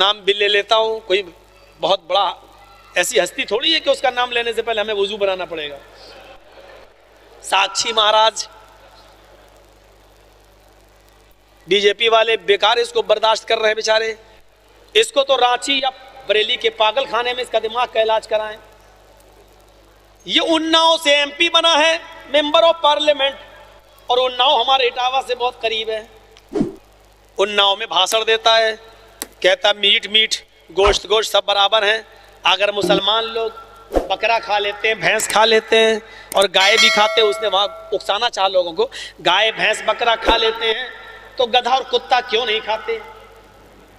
नाम भी ले लेता हूं, कोई बहुत बड़ा ऐसी हस्ती थोड़ी है कि उसका नाम लेने से पहले हमें वजू बनाना पड़ेगा। साक्षी महाराज, बीजेपी वाले बेकार इसको बर्दाश्त कर रहे हैं बेचारे। इसको तो रांची या बरेली के पागल खाने में इसका दिमाग का इलाज कराएं। ये उन्नाव से एमपी बना है, मेंबर ऑफ पार्लियामेंट, और उन्नाव हमारे इटावा से बहुत करीब है। उन्नाव में भाषण देता है, कहता मीट मीट गोश्त गोश्त सब बराबर हैं। अगर मुसलमान लोग बकरा खा लेते हैं, भैंस खा लेते हैं और गाय भी खाते हैं, उसने वहां उकसाना चाहा लोगों को, गाय भैंस बकरा खा लेते हैं तो गधा और कुत्ता क्यों नहीं खाते?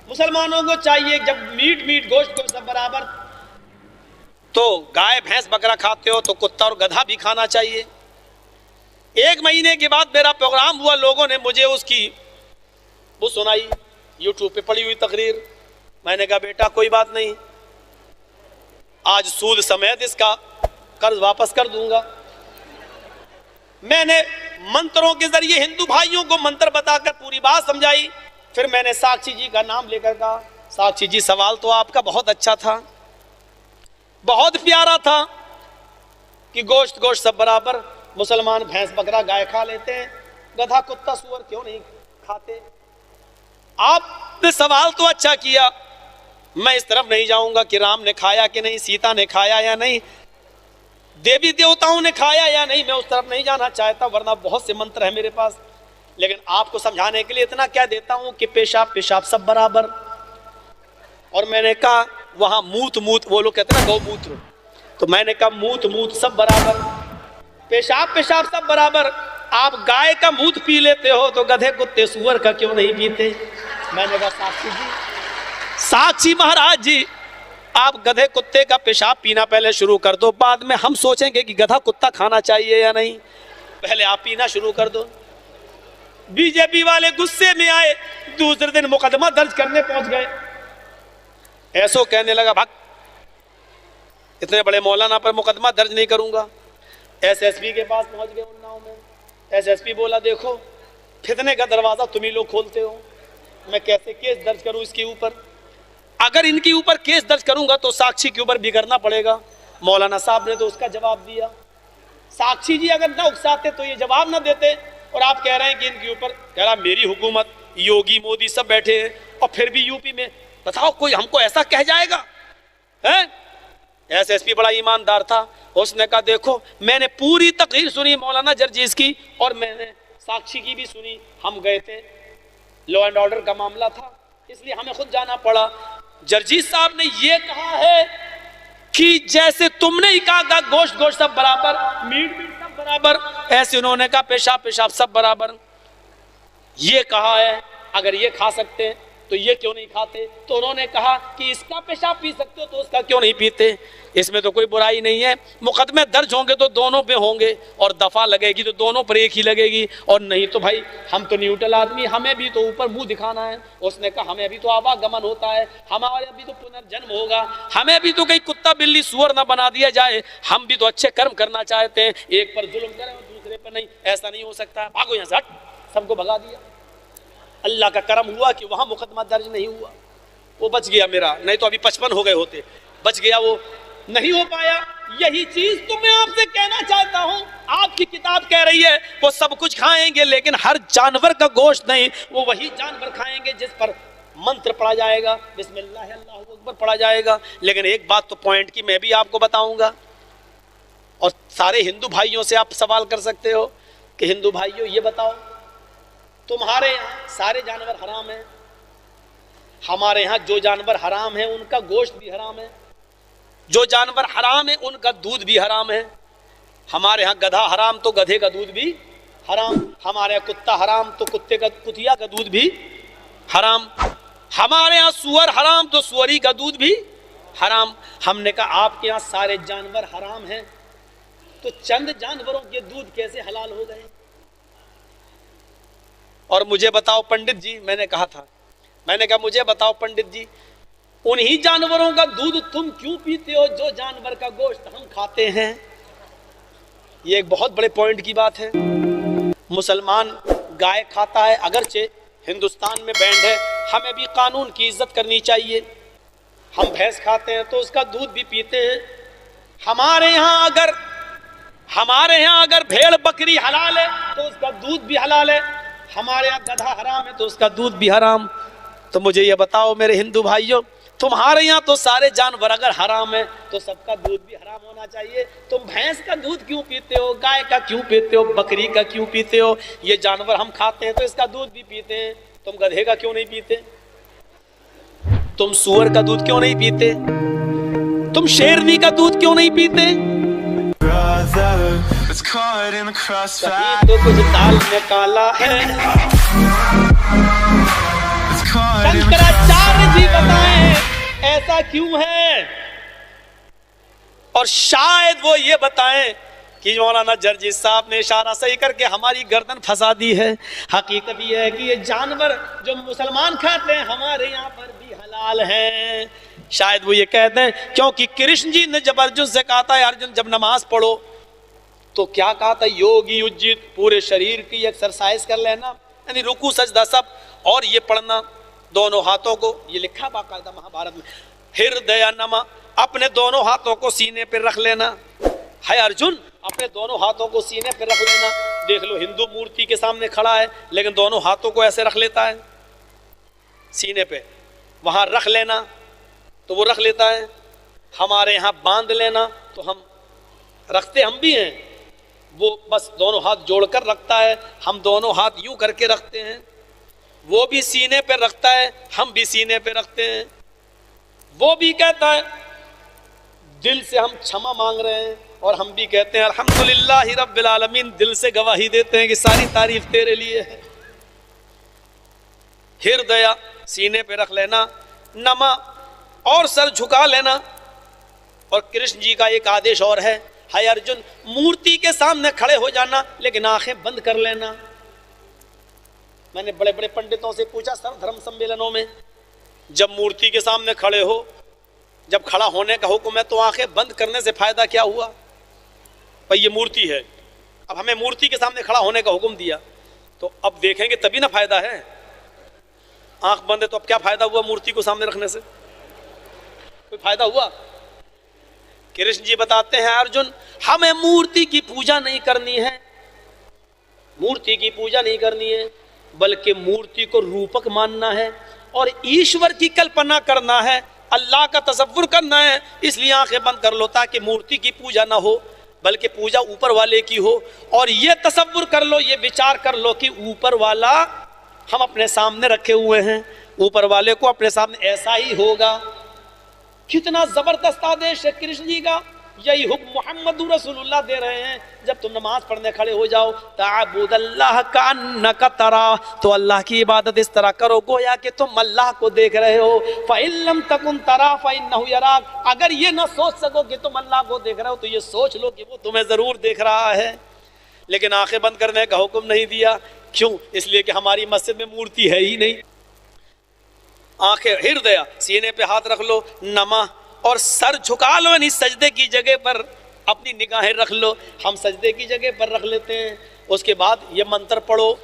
मुसलमानों को चाहिए जब मीट मीट गोश्त गोश्त सब बराबर, तो गाय भैंस बकरा खाते हो तो कुत्ता और गधा भी खाना चाहिए। 1 महीने के बाद मेरा प्रोग्राम हुआ, लोगों ने मुझे उसकी वो सुनाई, यूट्यूब पे पड़ी हुई तकरीर। मैंने कहा बेटा कोई बात नहीं, आज सूद समेत इसका कर्ज वापस कर दूंगा। मैंने मंत्रों के जरिए हिंदू भाइयों को मंत्र बताकर पूरी बात समझाई। फिर मैंने साक्षी जी का नाम लेकर कहा, साक्षी जी सवाल तो आपका बहुत अच्छा था, बहुत प्यारा था कि गोश्त गोश्त सब बराबर, मुसलमान भैंस बकरा गाय खा लेते हैं, गधा कुत्ता सुअर क्यों नहीं खाते? आपने सवाल तो अच्छा किया, मैं इस तरफ नहीं जाऊंगा कि राम ने खाया कि नहीं, सीता ने खाया या नहीं, देवी देवताओं ने खाया या नहीं, मैं उस तरफ नहीं जाना चाहता, वरना बहुत से मंत्र है मेरे पास। लेकिन आपको समझाने के लिए इतना क्या देता हूं कि पेशाब पेशाब सब बराबर। और मैंने कहा वहां मूत मूत, वो लोग कहते हैं ना गौमूत्र, तो मैंने कहा मूत मूत सब बराबर, पेशाब पेशाब सब बराबर। आप गाय का मूत पी लेते हो तो गधे कुत्ते सुअर का क्यों नहीं पीते? मैंने कहा साक्षी जी, साक्षी महाराज जी, आप गधे कुत्ते का पेशाब पीना पहले शुरू कर दो, बाद में हम सोचेंगे कि गधा कुत्ता खाना चाहिए या नहीं, पहले आप पीना शुरू कर दो। बीजेपी वाले गुस्से में आए, दूसरे दिन मुकदमा दर्ज करने पहुंच गए। ऐसो कहने लगा भाग, इतने बड़े मौलाना पर मुकदमा दर्ज नहीं करूंगा। एसएसपी के पास पहुंच गए उन्नाव में। एसएसपी बोला देखो फितने का दरवाजा तुम ही लोग खोलते हो, मैं कैसे केस दर्ज करूं इसके ऊपर? अगर इनके ऊपर केस दर्ज करूंगा तो साक्षी के ऊपर भी करना पड़ेगा। मौलाना साहब ने तो उसका जवाब दिया। साक्षी जी अगर ना उकसाते तो ये जवाब ना देते, और आप कह रहे हैं कि इनके ऊपर, कह रहा मेरी हुकूमत, योगी मोदी सब बैठे हैं और फिर भी यूपी में, बताओ कोई हमको ऐसा कह जाएगा? है एसएसपी बड़ा ईमानदार था, उसने कहा देखो मैंने पूरी तकरीर सुनी मौलाना जर्जीज की, और मैंने साक्षी की भी सुनी। हम गए थे, लॉ एंड ऑर्डर का मामला था, इसलिए हमें खुद जाना पड़ा। जर्जीज साहब ने यह कहा है कि जैसे तुमने ही कहा गोश्त गोश्त सब बराबर, मीट मीट सब बराबर, ऐसे उन्होंने कहा पेशाब पेशाब सब बराबर। ये कहा है अगर ये खा सकते हैं तो ये क्यों नहीं खाते? तो उन्होंने कहा कि इसका पेशाब पी सकते हो तो उसका क्यों नहीं पीते? इसमें तो कोई बुराई नहीं है। मुकदमे दर्ज होंगे तो दोनों पे होंगे, और दफा लगेगी तो दोनों पर एक ही लगेगी, और नहीं तो भाई हम तो न्यूट्रल आदमी, हमें भी तो ऊपर मुंह दिखाना है। उसने कहा हमें भी तो आवागमन होता है, हमारे भी तो पुनर्जन्म होगा, हमें भी तो कहीं कुत्ता बिल्ली सुअर ना बना दिया जाए, हम भी तो अच्छे कर्म करना चाहते हैं, एक पर जुल्म करें और दूसरे पर नहीं, ऐसा नहीं हो सकता। भागो यहाँ से, हट, सबको भगा दिया। अल्लाह का करम हुआ कि वहां मुकदमा दर्ज नहीं हुआ, वो बच गया मेरा, नहीं तो अभी 55 हो गए होते, बच गया, वो नहीं हो पाया। यही चीज तो मैं आपसे कहना चाहता हूं। आपकी किताब कह रही है वो सब कुछ खाएंगे, लेकिन हर जानवर का गोश्त नहीं, वो वही जानवर खाएंगे जिस पर मंत्र पढ़ा जाएगा, बिस्मिल्लाह अल्लाहू अकबर पढ़ा जाएगा। लेकिन एक बात तो पॉइंट की मैं भी आपको बताऊंगा, और सारे हिंदू भाइयों से आप सवाल कर सकते हो कि हिंदू भाइयों ये बताओ, तुम्हारे यहाँ सारे जानवर हराम हैं, हमारे यहाँ जो जानवर हराम है उनका गोश्त भी हराम है, जो जानवर हराम है उनका दूध भी हराम है। हमारे यहाँ गधा हराम तो गधे का दूध भी हराम, हमारे यहाँ कुत्ता हराम तो कुतिया का दूध भी हराम, हमारे यहाँ सुअर हराम तो सुअरी का दूध भी हराम। हमने कहा आपके यहाँ सारे जानवर हराम हैं, तो चंद जानवरों के दूध कैसे हलाल हो गए? और मुझे बताओ पंडित जी, मैंने कहा मुझे बताओ पंडित जी, उन्हीं जानवरों का दूध तुम क्यों पीते हो जो जानवर का गोश्त हम खाते हैं? ये एक बहुत बड़े पॉइंट की बात है। मुसलमान गाय खाता है, अगरचे हिंदुस्तान में बैंड है, हमें भी कानून की इज्जत करनी चाहिए। हम भैंस खाते हैं तो उसका दूध भी पीते हैं। हमारे यहाँ अगर भेड़ बकरी हलाल है तो उसका दूध भी हलाल है। हमारे यहाँ गधा हराम है तो उसका दूध भी हराम। तो मुझे ये बताओ मेरे हिंदू भाइयों, तुम्हारे यहाँ तो सारे जानवर अगर हराम है तो सबका दूध भी हराम होना चाहिए। तुम भैंस का दूध क्यों पीते हो, गाय का क्यों पीते हो, बकरी का क्यों पीते हो? ये जानवर हम खाते हैं तो इसका दूध भी पीते हैं। तुम गधे का क्यों नहीं पीते? तुम सुअर का दूध क्यों नहीं पीते? तुम शेरनी का दूध क्यों नहीं पीते? तो कुछ दाल में काला है। शंकराचार्य जी बताएं ऐसा क्यों है, और शायद वो ये बताएं कि मौलाना जर्जी साहब ने इशारा सही करके हमारी गर्दन फंसा दी है। हकीकत ये है कि ये जानवर जो मुसलमान खाते हैं हमारे यहाँ पर भी हलाल हैं। शायद वो ये कहते हैं क्योंकि कृष्ण जी ने जब अर्जुन से कहा था अर्जुन जब नमाज पढ़ो तो क्या कहा था, योगी युजित, पूरे शरीर की एक्सरसाइज कर लेना, यानी रुकू सजदा सब, और ये पढ़ना दोनों हाथों को, ये लिखा बाकायदा महाभारत में, हृदय नमा, अपने दोनों हाथों को सीने पर रख लेना है अर्जुन, अपने दोनों हाथों को सीने पर रख लेना। देख लो हिंदू मूर्ति के सामने खड़ा है लेकिन दोनों हाथों को ऐसे रख लेता है सीने पे, वहां रख लेना तो वो रख लेता है। हमारे यहाँ बांध लेना तो हम रखते हम भी हैं, वो बस दोनों हाथ जोड़कर रखता है, हम दोनों हाथ यूं करके रखते हैं। वो भी सीने पे रखता है, हम भी सीने पे रखते हैं। वो भी कहता है दिल से हम क्षमा मांग रहे हैं, और हम भी कहते हैं अल्हम्दुलिल्लाहि रब्बिल आलमीन, दिल से गवाही देते हैं कि सारी तारीफ तेरे लिए है। हृदय सीने पे रख लेना, नमा और सर झुका लेना। और कृष्ण जी का एक आदेश और है, हाय अर्जुन, मूर्ति के सामने खड़े हो जाना लेकिन आंखें बंद कर लेना। मैंने बड़े बड़े पंडितों से पूछा सर्वधर्म सम्मेलनों में, जब मूर्ति के सामने खड़े हो, जब खड़ा होने का हुक्म है तो आंखें बंद करने से फायदा क्या हुआ? भाई ये मूर्ति है, अब हमें मूर्ति के सामने खड़ा होने का हुक्म दिया तो अब देखेंगे तभी ना फायदा है। आंख बंद है तो अब क्या फायदा हुआ मूर्ति को सामने रखने से? कोई फायदा हुआ? कृष्ण जी बताते हैं अर्जुन, हमें मूर्ति की पूजा नहीं करनी है, मूर्ति की पूजा नहीं करनी है, बल्कि मूर्ति को रूपक मानना है और ईश्वर की कल्पना करना है, अल्लाह का तसव्वुर करना है। इसलिए आंखें बंद कर लो ताकि मूर्ति की पूजा ना हो बल्कि पूजा ऊपर वाले की हो। और ये तसव्वुर कर लो, ये विचार कर लो कि ऊपर वाला हम अपने सामने रखे हुए हैं, ऊपर वाले को अपने सामने ऐसा ही होगा। कितना जबरदस्त आदेश है कृष्ण जी का, यही हुक्म मोहम्मद रसूलुल्लाह दे रहे हैं। जब तुम नमाज पढ़ने खड़े हो जाओ, ताबुदल्लाह का अन्नका तरा, तो अल्लाह की इबादत इस तरह करो गोया कि तुम अल्लाह को देख रहे हो। फ़इल्लम तकुन तरा फ़इन्नहु यराक, अगर ये ना सोच सको कि तुम अल्लाह को देख रहे हो तो ये सोच लो कि वो तुम्हें जरूर देख रहा है। लेकिन आंखें बंद करने का हुक्म नहीं दिया, क्यों? इसलिए कि हमारी मस्जिद में मूर्ति है ही नहीं। आंखें हृदय सीने पे हाथ रख लो, नमा और सर झुका लो, यानी सजदे की जगह पर अपनी निगाहें रख लो। हम सजदे की जगह पर रख लेते हैं। उसके बाद ये मंत्र पढ़ो,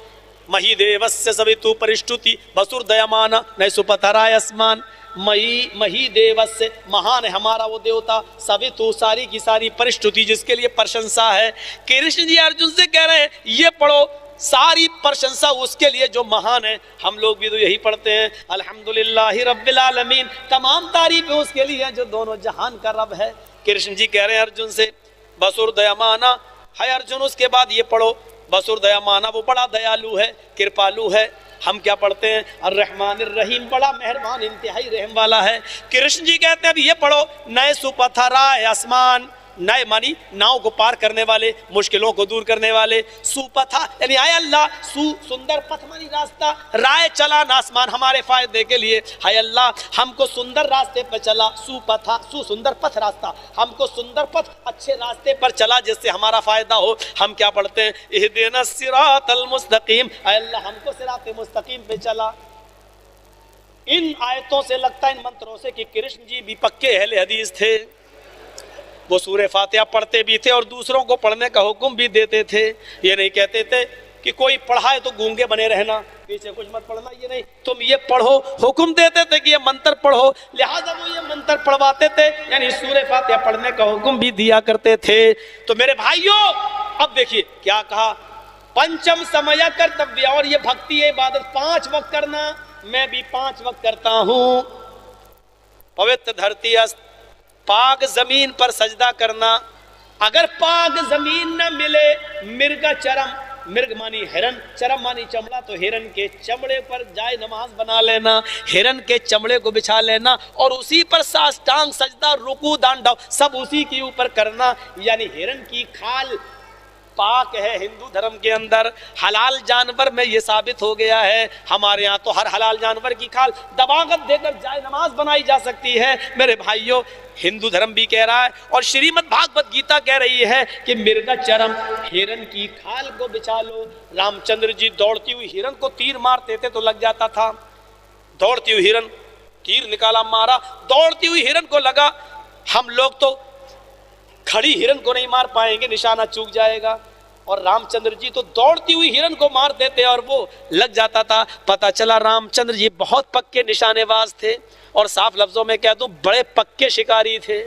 मही देवस्य सवितु परिष्टुति वसुर्दयमान न सुपथराय अस्मान। मही देवस्य, महान है हमारा वो देवता, सवितु सारी की सारी परिष्टुति, जिसके लिए प्रशंसा है। कृष्ण जी अर्जुन से कह रहे हैं ये पढ़ो, सारी प्रशंसा उसके लिए जो महान है। हम लोग भी तो यही पढ़ते हैं, अल्हम्दुलिल्लाहि रब्बिल आलमीन, तमाम तारीफ उसके लिए जो दोनों जहान का रब है। कृष्ण जी कह रहे हैं अर्जुन से बसुर दयामाना है अर्जुन, उसके बाद ये पढ़ो बसुर दयामाना, वो बड़ा दयालु है, कृपालु है। हम क्या पढ़ते हैं अर्रहमानिर रहीम, बड़ा मेहरबान इंतहाई रहम वाला है। कृष्ण जी कहते हैं अब ये पढ़ो, नए सुपथराय आसमान, नए मानी नाव को पार करने वाले, मुश्किलों को दूर करने वाले। सुपथा यानी आय अल्लाह, सु सुंदर पथ मानी रास्ता, राय चला आसमान हमारे फायदे के लिए। हाय अल्लाह हमको सुंदर रास्ते पर चला, सुपथा सु सुंदर पथ रास्ता, हमको सुंदर पथ अच्छे रास्ते पर चला जिससे हमारा फायदा हो। हम क्या पढ़ते हैं इहदिना सिरातल मुस्तकीम, हाय अल्लाह हमको सिराते मुस्तकीम पे चला। इन आयतों से लगता है, इन मंत्रों से, कि कृष्ण जी भी पक्के अहले हदीस थे। वो सूरह फातिहा पढ़ते भी थे और दूसरों को पढ़ने का हुक्म भी देते थे। ये नहीं कहते थे कि कोई पढ़ाए तो गूंगे बने रहना, पीछे कुछ मत पढ़ना, ये नहीं, तुम ये पढ़ो। हुक्म देते थे कि ये मंत्र पढ़ो, लिहाजा वो ये मंत्र पढ़वाते थे, यानी सूरह फातिहा पढ़ने का हुक्म भी दिया करते थे। तो मेरे भाइयों, अब देखिए क्या कहा, पंचम समय कर्तव्य, और ये भक्ति है, इबादत 5 वक्त करना, मैं भी 5 वक्त करता हूं। पवित्र धरती अस्त, पाक जमीन पर सजदा करना, अगर पाक जमीन न मिले, मृग चरम, मृग मानी हिरन, चरम मानी चमड़ा, तो हिरन के चमड़े पर जाए नमाज बना लेना, हिरन के चमड़े को बिछा लेना और उसी पर साष्टांग सजदा, रुकू, दांडव सब उसी के ऊपर करना। यानी हिरन की खाल पाक है हिंदू धर्म के अंदर, हलाल जानवर में ये साबित हो गया है। हमारे यहाँ तो हर हलाल जानवर की खाल दबागत देकर जाए नमाज बनाई जा सकती है। मेरे भाइयों, हिंदू धर्म भी कह रहा है और श्रीमद् भागवत गीता कह रही है कि मृग चरम, हिरन की खाल को बिछा लो। रामचंद्र जी दौड़ती हुई हिरन को तीर मारते थे तो लग जाता था, दौड़ती हुई हिरन, तीर निकाला मारा, दौड़ती हुई हिरन को लगा। हम लोग तो खड़ी हिरन को नहीं मार पाएंगे, निशाना चूक जाएगा, और रामचंद्र जी तो दौड़ती हुई हिरन को मार देते और वो लग जाता था। पता चला रामचंद्र जी बहुत पक्के निशानेबाज थे और साफ लफ्जों में कह दूं बड़े पक्के शिकारी थे।